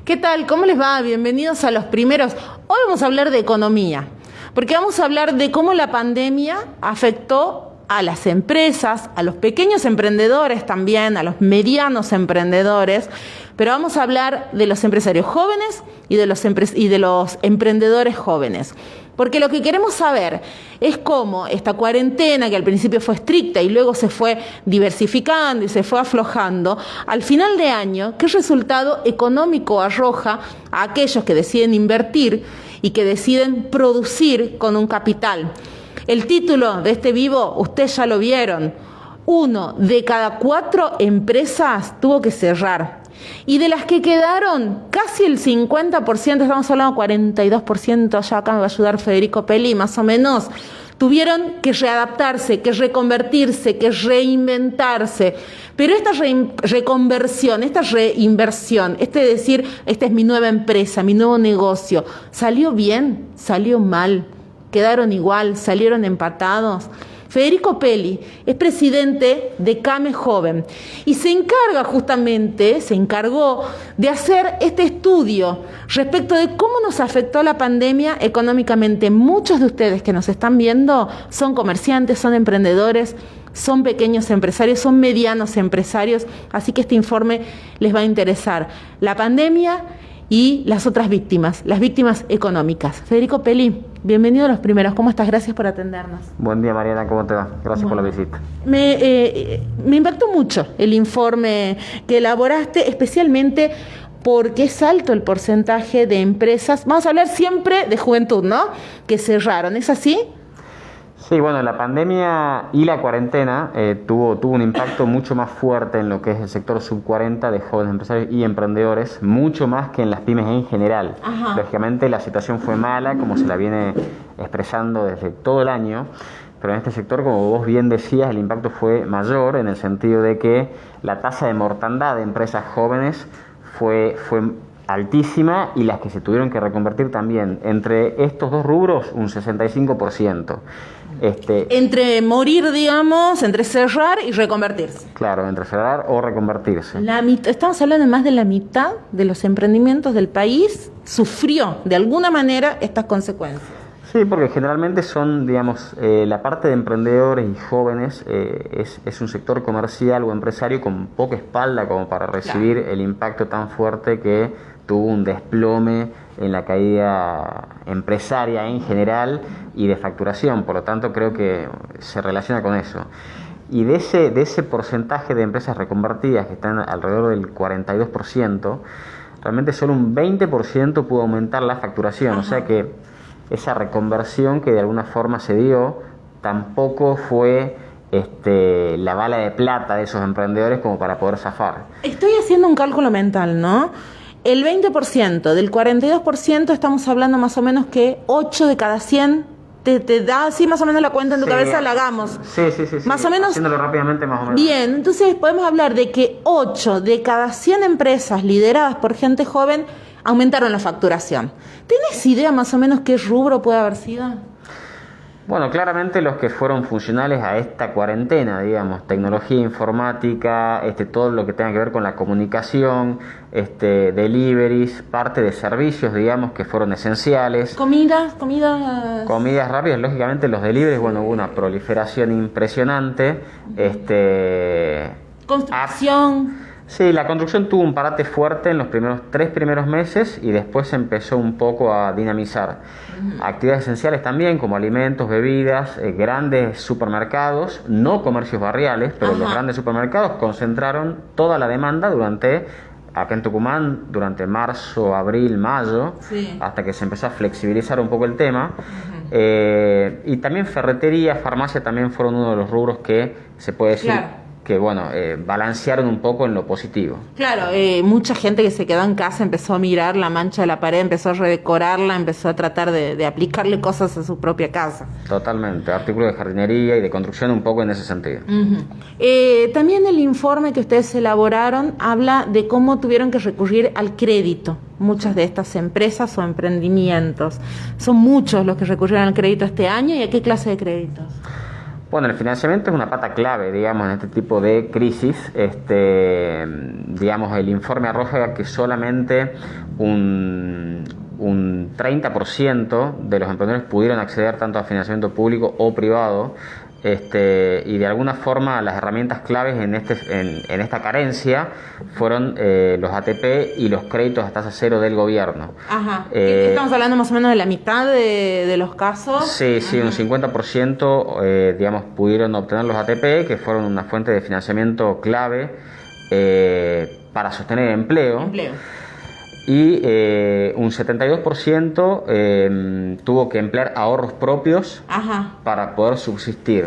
¿Qué tal? ¿Cómo les va? Bienvenidos a los primeros. Hoy vamos a hablar de economía, porque vamos a hablar de cómo la pandemia afectó a las empresas, a los pequeños emprendedores también, a los medianos emprendedores, pero vamos a hablar de los empresarios jóvenes y de los emprendedores jóvenes. Porque lo que queremos saber es cómo esta cuarentena, que al principio fue estricta y luego se fue diversificando y se fue aflojando, al final de año, ¿qué resultado económico arroja a aquellos que deciden invertir y que deciden producir con un capital? El título de este vivo, ustedes ya lo vieron. 1 de cada 4 empresas tuvo que cerrar. Y de las que quedaron, casi el 50%, estamos hablando 42%, ya acá me va a ayudar Federico Peli, más o menos, tuvieron que readaptarse, que reconvertirse, que reinventarse. Pero esta reconversión, esta reinversión, decir, esta es mi nueva empresa, mi nuevo negocio, ¿salió bien? ¿Salió mal? ¿Quedaron igual? ¿Salieron empatados? Federico Peli es presidente de CAME Joven y se encargó de hacer este estudio respecto de cómo nos afectó la pandemia económicamente. Muchos de ustedes que nos están viendo son comerciantes, son emprendedores, son pequeños empresarios, son medianos empresarios, así que este informe les va a interesar. La pandemia y las otras víctimas, las víctimas económicas. Federico Peli, bienvenido a los primeros. ¿Cómo estás? Gracias por atendernos. Buen día, Mariana. ¿Cómo te va? Gracias por la visita. Me impactó mucho el informe que elaboraste, especialmente porque es alto el porcentaje de empresas, vamos a hablar siempre de juventud, ¿no?, que cerraron. ¿Es así? Sí, bueno, la pandemia y la cuarentena tuvo un impacto mucho más fuerte en lo que es el sector sub-40 de jóvenes empresarios y emprendedores, mucho más que en las pymes en general. Ajá. Lógicamente la situación fue mala, como se la viene expresando desde todo el año, pero en este sector, como vos bien decías, el impacto fue mayor en el sentido de que la tasa de mortandad de empresas jóvenes fue altísima y las que se tuvieron que reconvertir también. Entre estos dos rubros, un 65%. Entre morir, digamos, entre cerrar y reconvertirse. Claro, entre cerrar o reconvertirse. Estamos hablando de más de la mitad de los emprendimientos del país sufrió de alguna manera estas consecuencias. Sí, porque generalmente son, digamos, la parte de emprendedores y jóvenes es un sector comercial o empresario con poca espalda como para recibir el impacto tan fuerte que tuvo un desplome en la caída empresaria en general y de facturación. Por lo tanto, creo que se relaciona con eso. Y de ese porcentaje de empresas reconvertidas, que están alrededor del 42%, realmente solo un 20% pudo aumentar la facturación. Ajá. O sea que esa reconversión que de alguna forma se dio tampoco fue la bala de plata de esos emprendedores como para poder zafar. Estoy haciendo un cálculo mental, ¿no? El 20% del 42%, estamos hablando más o menos que 8 de cada 100, te da así más o menos la cuenta en tu cabeza, la hagamos. Sí. Más o menos. Haciéndolo rápidamente, más o menos. Bien, entonces podemos hablar de que 8 de cada 100 empresas lideradas por gente joven aumentaron la facturación. ¿Tienes idea más o menos qué rubro puede haber sido? Bueno, claramente los que fueron funcionales a esta cuarentena, digamos, tecnología informática, todo lo que tenga que ver con la comunicación, deliveries, parte de servicios, digamos, que fueron esenciales. Comidas rápidas, lógicamente los deliveries, bueno, hubo una proliferación impresionante. Construcción. Sí, la construcción tuvo un parate fuerte en los 3 primeros meses y después se empezó un poco a dinamizar. Actividades esenciales también, como alimentos, bebidas, grandes supermercados, no comercios barriales, pero los grandes supermercados concentraron toda la demanda acá en Tucumán, durante marzo, abril, mayo, hasta que se empezó a flexibilizar un poco el tema. Y también ferretería, farmacia también fueron uno de los rubros que se puede decir... Claro. Que balancearon un poco en lo positivo. Claro, mucha gente que se quedó en casa empezó a mirar la mancha de la pared, empezó a redecorarla, empezó a tratar de aplicarle cosas a su propia casa. Totalmente, artículos de jardinería y de construcción un poco en ese sentido. También el informe que ustedes elaboraron habla de cómo tuvieron que recurrir al crédito. Muchas de estas empresas o emprendimientos. Son muchos los que recurrieron al crédito este año. ¿Y a qué clase de créditos? Bueno, el financiamiento es una pata clave, digamos, en este tipo de crisis. Digamos, el informe arroja que solamente un 30% de los emprendedores pudieron acceder tanto a financiamiento público o privado. Y de alguna forma las herramientas claves en esta carencia fueron los ATP y los créditos a tasa cero del gobierno. Ajá. Estamos hablando más o menos de la mitad de los casos. Sí, sí, un 50% digamos, pudieron obtener los ATP, que fueron una fuente de financiamiento clave para sostener empleo. Y un 72% tuvo que emplear ahorros propios para poder subsistir.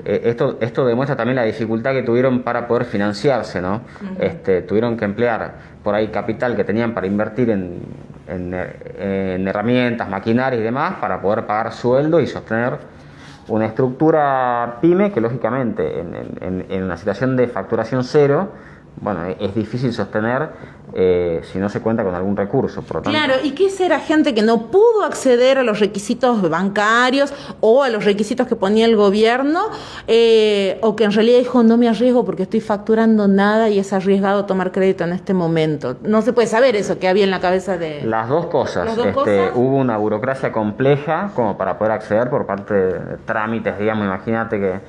Esto demuestra también la dificultad que tuvieron para poder financiarse, ¿no? Tuvieron que emplear por ahí capital que tenían para invertir en herramientas, maquinaria y demás para poder pagar sueldo y sostener una estructura pyme que lógicamente en una situación de facturación cero, bueno, es difícil sostener si no se cuenta con algún recurso. Por lo tanto, claro, ¿y qué será gente que no pudo acceder a los requisitos bancarios o a los requisitos que ponía el gobierno, o que en realidad dijo no me arriesgo porque estoy facturando nada y es arriesgado tomar crédito en este momento? No se puede saber eso que había en la cabeza de... Las dos cosas. ¿Las dos cosas? Hubo una burocracia compleja como para poder acceder por parte de trámites, digamos, imagínate que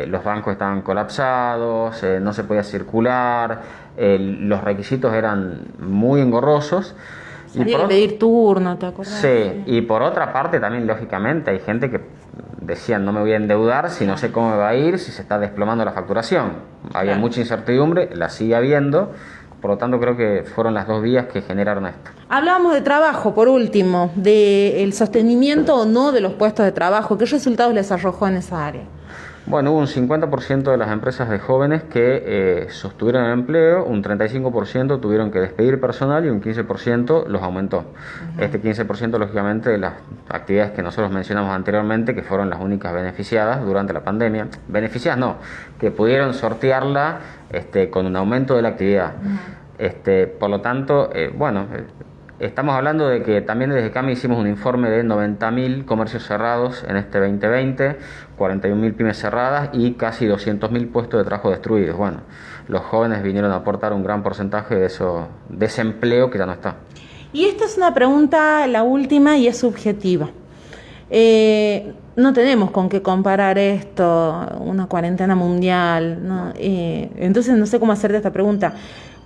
los bancos estaban colapsados, no se podía circular, los requisitos eran muy engorrosos. Había que pedir turno, ¿te acuerdas? Sí, y por otra parte también lógicamente hay gente que decían no me voy a endeudar si no sé cómo me va a ir, si se está desplomando la facturación. Había mucha incertidumbre, la sigue habiendo, por lo tanto creo que fueron las dos vías que generaron esto. Hablábamos de trabajo, por último, del sostenimiento o no de los puestos de trabajo. ¿Qué resultados les arrojó en esa área? Bueno, hubo un 50% de las empresas de jóvenes que sostuvieron el empleo, un 35% tuvieron que despedir personal y un 15% los aumentó. Este 15% lógicamente de las actividades que nosotros mencionamos anteriormente, que fueron las únicas beneficiadas durante la pandemia. Beneficiadas no, que pudieron sortearla con un aumento de la actividad. Por lo tanto, estamos hablando de que también desde CAMI hicimos un informe de 90.000 comercios cerrados en este 2020, 41.000 pymes cerradas y casi 200.000 puestos de trabajo destruidos. Bueno, los jóvenes vinieron a aportar un gran porcentaje de ese empleo que ya no está. Y esta es una pregunta, la última, y es subjetiva. No tenemos con qué comparar esto, una cuarentena mundial, ¿no? Entonces no sé cómo hacerte esta pregunta.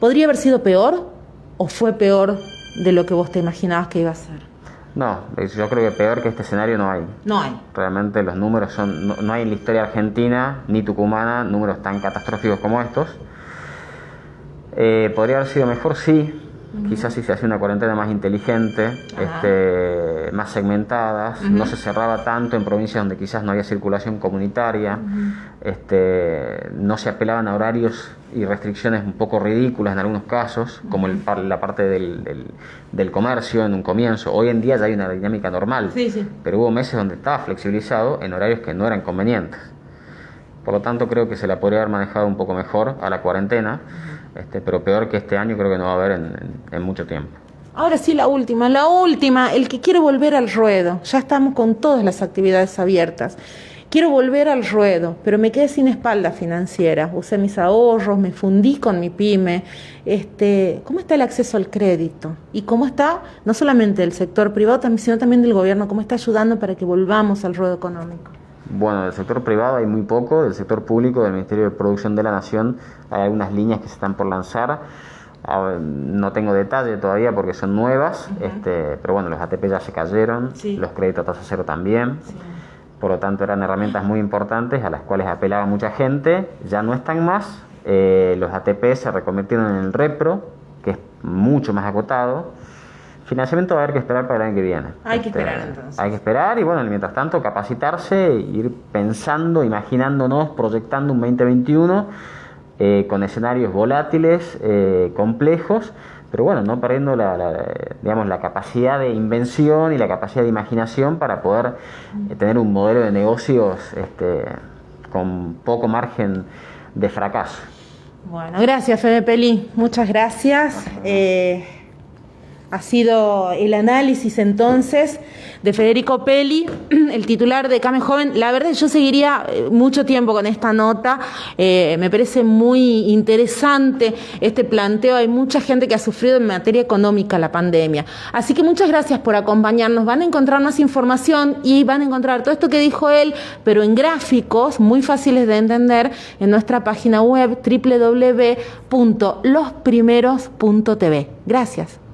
¿Podría haber sido peor o fue peor de lo que vos te imaginabas que iba a ser? No, yo creo que peor que este escenario no hay. No hay. Realmente los números son... No hay en la historia argentina ni tucumana números tan catastróficos como estos. ¿Podría haber sido mejor? Sí. Quizás si se hacía una cuarentena más inteligente, más segmentadas, no se cerraba tanto en provincias donde quizás no había circulación comunitaria, no se apelaban a horarios y restricciones un poco ridículas en algunos casos, como la parte del comercio en un comienzo. Hoy en día ya hay una dinámica normal, pero hubo meses donde estaba flexibilizado en horarios que no eran convenientes. Por lo tanto, creo que se la podría haber manejado un poco mejor a la cuarentena, pero peor que este año creo que no va a haber en mucho tiempo. Ahora sí, la última, el que quiere volver al ruedo. Ya estamos con todas las actividades abiertas. Quiero volver al ruedo, pero me quedé sin espalda financiera. Usé mis ahorros, me fundí con mi pyme. ¿Cómo está el acceso al crédito? Y cómo está, no solamente del sector privado, sino también del gobierno, cómo está ayudando para que volvamos al ruedo económico. Bueno, del sector privado hay muy poco, del sector público, del Ministerio de Producción de la Nación, hay algunas líneas que se están por lanzar. No tengo detalle todavía porque son nuevas, pero bueno, los ATP ya se cayeron, los créditos a tasa cero también. Por lo tanto, eran herramientas muy importantes a las cuales apelaba mucha gente, ya no están más. Los ATP se reconvirtieron en el REPRO, que es mucho más acotado. Financiamiento va a haber que esperar para el año que viene. Hay que esperar entonces. Hay que esperar y bueno, mientras tanto capacitarse, ir pensando, imaginándonos, proyectando un 2021 con escenarios volátiles, complejos, pero bueno, no perdiendo la capacidad de invención y la capacidad de imaginación para poder tener un modelo de negocios con poco margen de fracaso. Bueno, gracias Fede Peli, muchas gracias. ha sido el análisis entonces de Federico Pelli, el titular de Came Joven. La verdad yo seguiría mucho tiempo con esta nota, me parece muy interesante este planteo. Hay mucha gente que ha sufrido en materia económica la pandemia, así que muchas gracias por acompañarnos. Van a encontrar más información y van a encontrar todo esto que dijo él, pero en gráficos muy fáciles de entender en nuestra página web www.losprimeros.tv. Gracias.